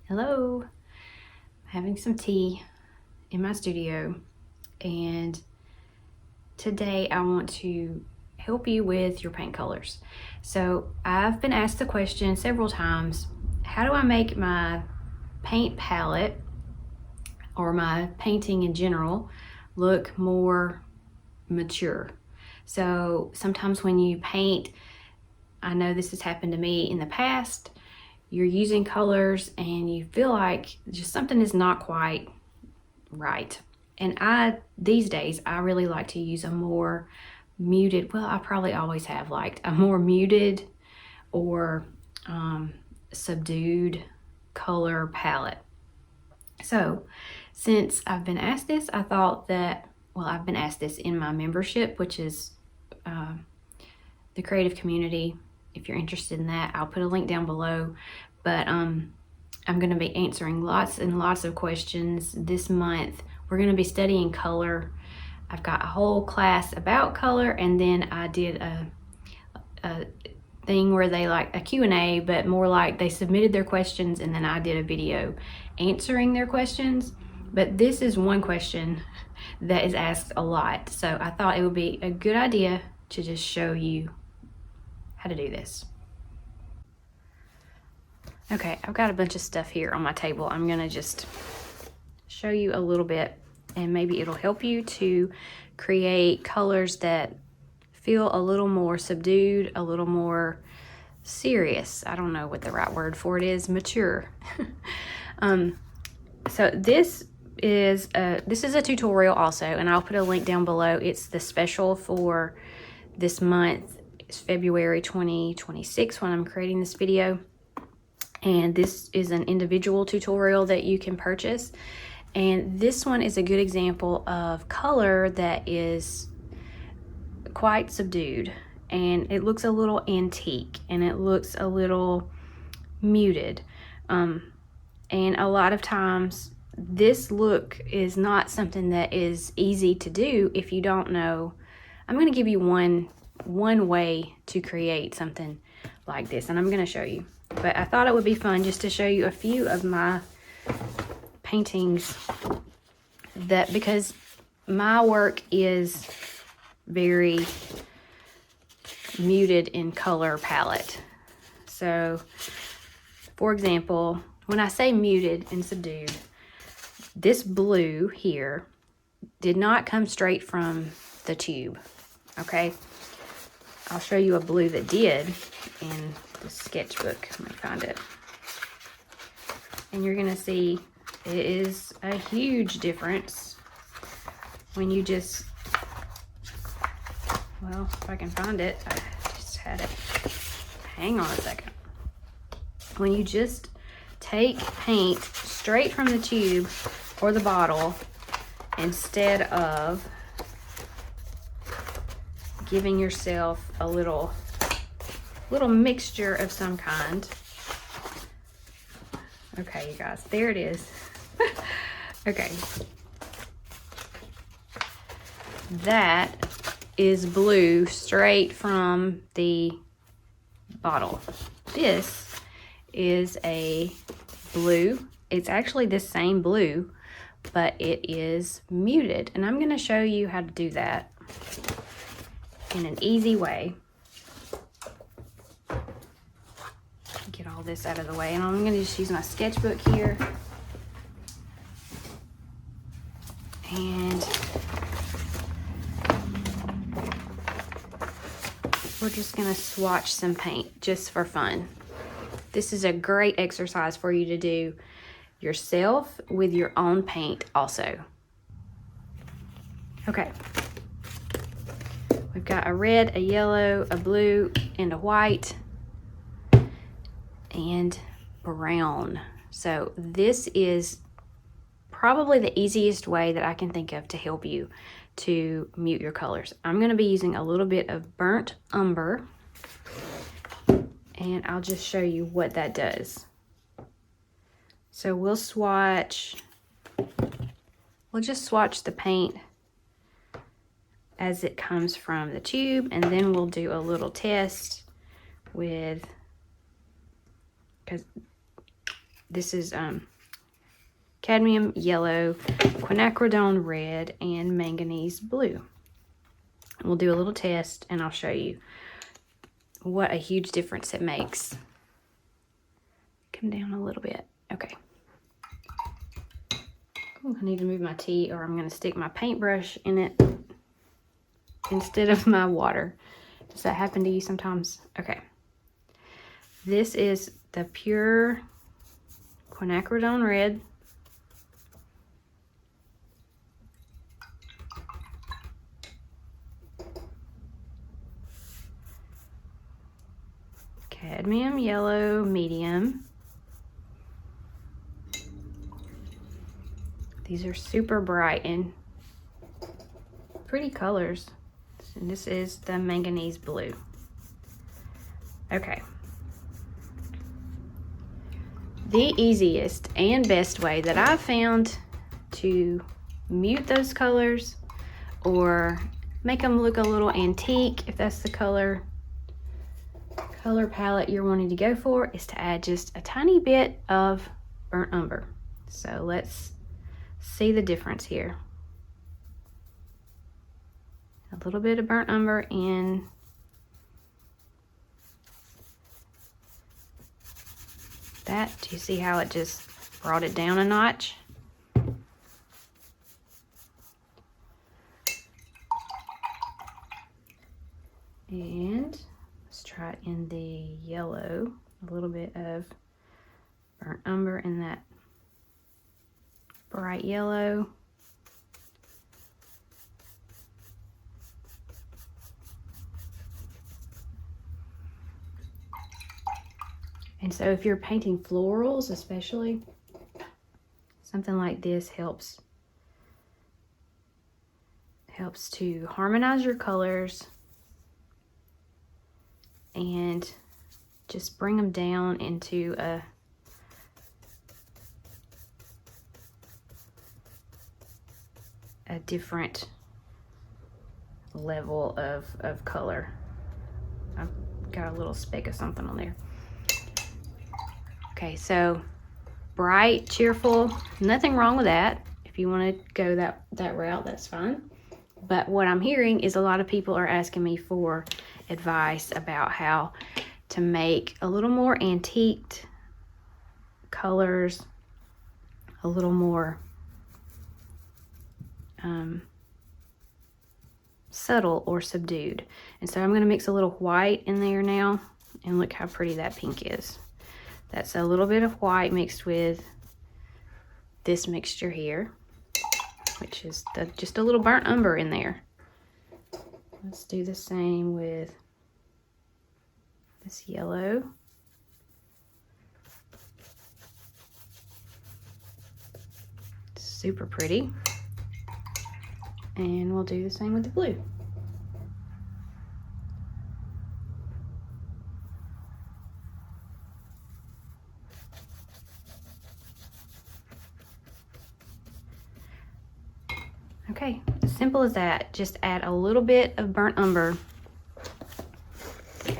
Hello, having some tea in my studio, and today I want to help you with your paint colors. So I've been asked the question several times, how do I make my paint palette or my painting in general look more mature? So sometimes when you paint, I know this has happened to me in the past, you're using colors and you feel like just something is not quite right. And these days, I really like to use a more muted, well, I probably always have liked a more muted or subdued color palette. So since I've been asked this, I thought that, well, I've been asked this in my membership, which is the creative community. If you're interested in that, I'll put a link down below. But I'm going to be answering lots and lots of questions this month. We're going to be studying color. I've got a whole class about color, and then I did a thing where they like a Q&A, but more like they submitted their questions and then I did a video answering their questions. But this is one question that is asked a lot. So I thought it would be a good idea to just show you how to do this. Okay, I've got a bunch of stuff here on my table. I'm gonna just show you a little bit, and maybe it'll help you to create colors that feel a little more subdued, a little more serious. I don't know what the right word for it is, mature. So this is a tutorial also, and I'll put a link down below. It's the special for this month. It's February 2026 when I'm creating this video. And this is an individual tutorial that you can purchase. And this one is a good example of color that is quite subdued. And it looks a little antique and it looks a little muted. And a lot of times this look is not something that is easy to do if you don't know. I'm going to give you one way to create something like this, and I'm going to show you. But I thought it would be fun just to show you a few of my paintings, because my work is very muted in color palette. So for example, when I say muted and subdued, this blue here did not come straight from the tube. Okay, I'll show you a blue that did in the sketchbook. Let me find it. And you're gonna see it is a huge difference when you just, well, if I can find it, I just had it. Hang on a second. When you just take paint straight from the tube or the bottle instead of giving yourself a little mixture of some kind. Okay, you guys, there it is. Okay. That is blue straight from the bottle. This is a blue. It's actually the same blue, but it is muted. And I'm going to show you how to do that in an easy way. Get all this out of the way, and I'm going to just use my sketchbook here. And we're just going to swatch some paint just for fun. This is a great exercise for you to do yourself with your own paint also. Okay. We've got a red, a yellow, a blue, and a white, and brown. So this is probably the easiest way that I can think of to help you to mute your colors. I'm going to be using a little bit of burnt umber, and I'll just show you what that does. So we'll just swatch the paint as it comes from the tube, and then we'll do a little test with, because this is cadmium yellow, quinacridone red, and manganese blue. We'll do a little test and I'll show you what a huge difference it makes. Come down a little bit. Okay. Ooh, I need to move my tea or I'm going to stick my paintbrush in it instead of my water. Does that happen to you sometimes? Okay. This is the pure quinacridone red. Cadmium yellow medium. These are super bright and pretty colors. And this is the manganese blue. Okay. The easiest and best way that I've found to mute those colors or make them look a little antique, if that's the color palette you're wanting to go for, is to add just a tiny bit of burnt umber. So let's see the difference here. A little bit of burnt umber in that. Do you see how it just brought it down a notch? And let's try it in the yellow. A little bit of burnt umber in that bright yellow. And so if you're painting florals especially, something like this helps to harmonize your colors and just bring them down into a different level of color. I've got a little speck of something on there. Okay, so bright, cheerful, nothing wrong with that. If you want to go that route, that's fine. But what I'm hearing is a lot of people are asking me for advice about how to make a little more antiqued colors, a little more subtle or subdued. And so I'm going to mix a little white in there now, and look how pretty that pink is. That's a little bit of white mixed with this mixture here, which is just a little burnt umber in there. Let's do the same with this yellow. Super pretty. And we'll do the same with the blue. Okay, as simple as that. Just add a little bit of burnt umber and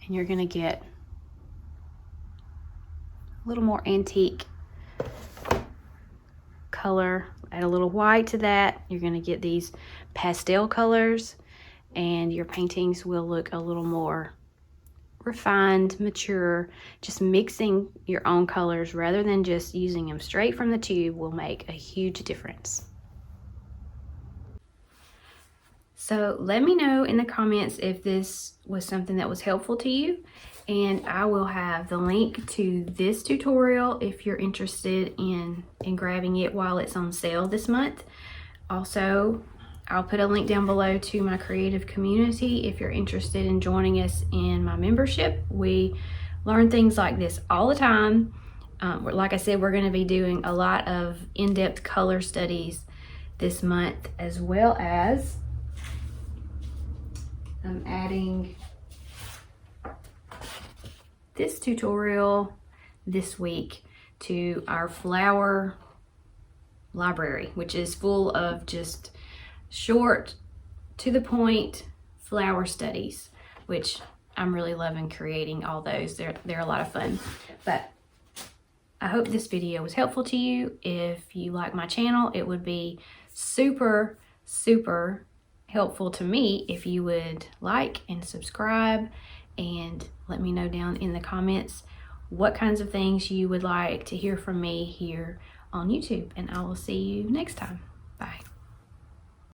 you're gonna get a little more antique color. Add a little white to that. You're gonna get these pastel colors and your paintings will look a little more refined, mature. Just mixing your own colors rather than just using them straight from the tube will make a huge difference. So let me know in the comments if this was something that was helpful to you, and I will have the link to this tutorial if you're interested in grabbing it while it's on sale this month. Also, I'll put a link down below to my creative community if you're interested in joining us in my membership. We learn things like this all the time. Like I said, we're going to be doing a lot of in-depth color studies this month, as well as I'm adding this tutorial this week to our flower library, which is full of just short, to the point flower studies, which I'm really loving creating all those. They're a lot of fun. But I hope this video was helpful to you. If you like my channel, it would be super, super helpful to me if you would like and subscribe, and let me know down in the comments what kinds of things you would like to hear from me here on YouTube, and I will see you next time. Bye.